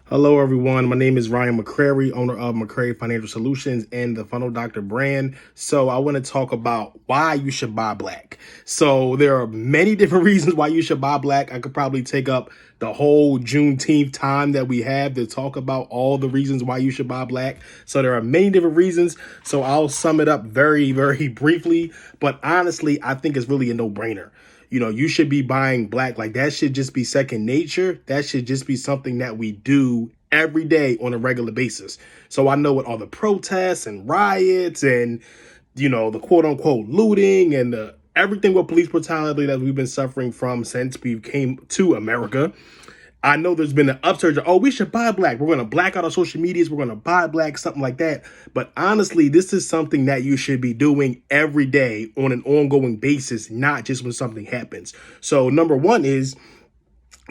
Hello, everyone. My name is Ryan McCrary, owner of McCrary Financial Solutions and the Funnel Doctor brand. So I want to talk about why you should buy black. So there are many different reasons why you should buy black. I could probably take up the whole Juneteenth time that we have to talk about all the reasons why you should buy black. So there are many different reasons. So I'll sum it up very, very briefly. But honestly, I think it's really a no-brainer. You should be buying black. Like, that should just be second nature. That should just be something that we do every day on a regular basis. So I know with all the protests and riots and, the quote unquote looting and everything with police brutality that we've been suffering from since we came to America, I know there's been an upsurge of, we should buy black. We're going to black out our social medias. We're going to buy black, something like that. But honestly, this is something that you should be doing every day on an ongoing basis, not just when something happens. So number one is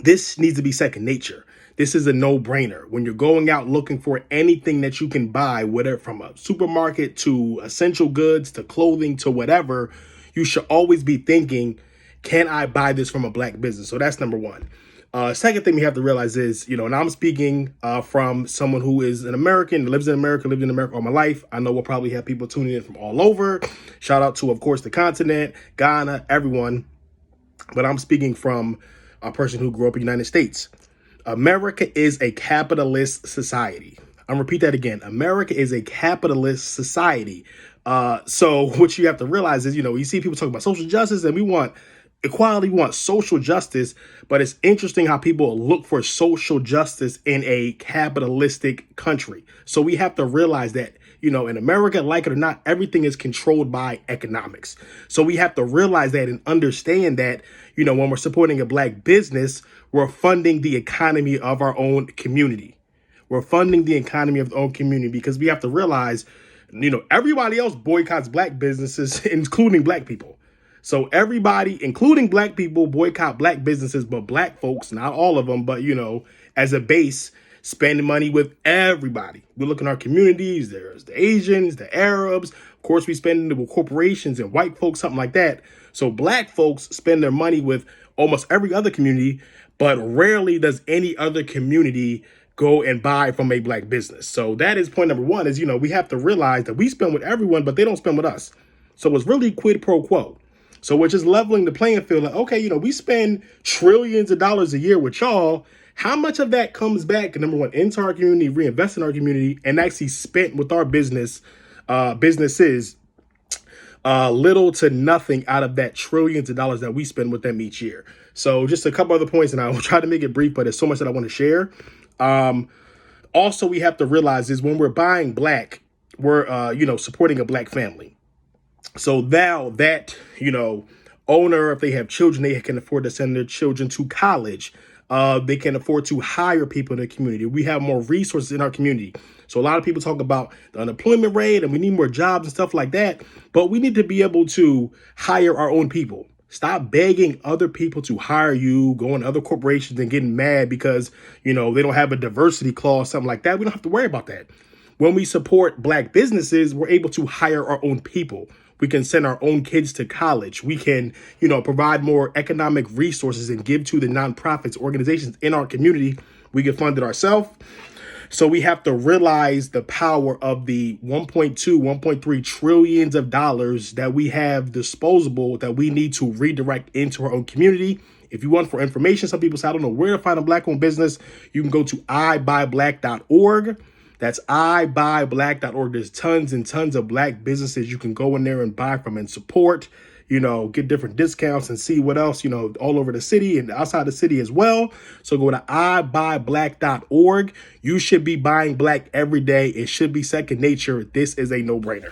this needs to be second nature. This is a no-brainer. When you're going out looking for anything that you can buy, whether from a supermarket to essential goods to clothing to whatever, you should always be thinking, can I buy this from a black business? So that's number one. Second thing we have to realize is, and I'm speaking from someone who is an American, lives in America, lived in America all my life. I know we'll probably have people tuning in from all over. Shout out to, of course, the continent, Ghana, everyone. But I'm speaking from a person who grew up in the United States. America is a capitalist society. I'll repeat that again. America is a capitalist society. So what you have to realize is, you see people talk about social justice and we want equality, we want social justice, but it's interesting how people look for social justice in a capitalistic country. So we have to realize that, in America, like it or not, everything is controlled by economics. So we have to realize that and understand that, when we're supporting a black business, we're funding the economy of our own community. We're funding the economy of our own community because we have to realize, everybody else boycotts black businesses, including black people. So everybody, including black people, boycott black businesses, but black folks, not all of them, but, as a base, spending money with everybody. We look in our communities, there's the Asians, the Arabs. Of course, we spend it with corporations and white folks, something like that. So black folks spend their money with almost every other community, but rarely does any other community go and buy from a black business. So that is point number one is, we have to realize that we spend with everyone, but they don't spend with us. So it's really quid pro quo. So we're just leveling the playing field. Like, okay, we spend trillions of dollars a year with y'all. How much of that comes back, number one, into our community, reinvest in our community, and actually spent with our businesses, little to nothing out of that trillions of dollars that we spend with them each year. So just a couple other points, and I will try to make it brief, but there's so much that I want to share. Also, we have to realize is when we're buying black, we're, supporting a black family. So now that, owner, if they have children, they can afford to send their children to college. They can afford to hire people in the community. We have more resources in our community. So a lot of people talk about the unemployment rate and we need more jobs and stuff like that. But we need to be able to hire our own people. Stop begging other people to hire you, going to other corporations and getting mad because, they don't have a diversity clause, something like that. We don't have to worry about that. When we support black businesses, we're able to hire our own people. We can send our own kids to college. We can, provide more economic resources and give to the nonprofits, organizations in our community. We can fund it ourselves. So we have to realize the power of the 1.2, 1.3 trillions of dollars that we have disposable that we need to redirect into our own community. If you want for information, some people say, I don't know where to find a black-owned business. You can go to ibuyBlack.org. That's ibuyBlack.org. There's tons and tons of black businesses you can go in there and buy from and support, get different discounts and see what else, all over the city and outside the city as well. So go to ibuyBlack.org. You should be buying black every day. It should be second nature. This is a no-brainer.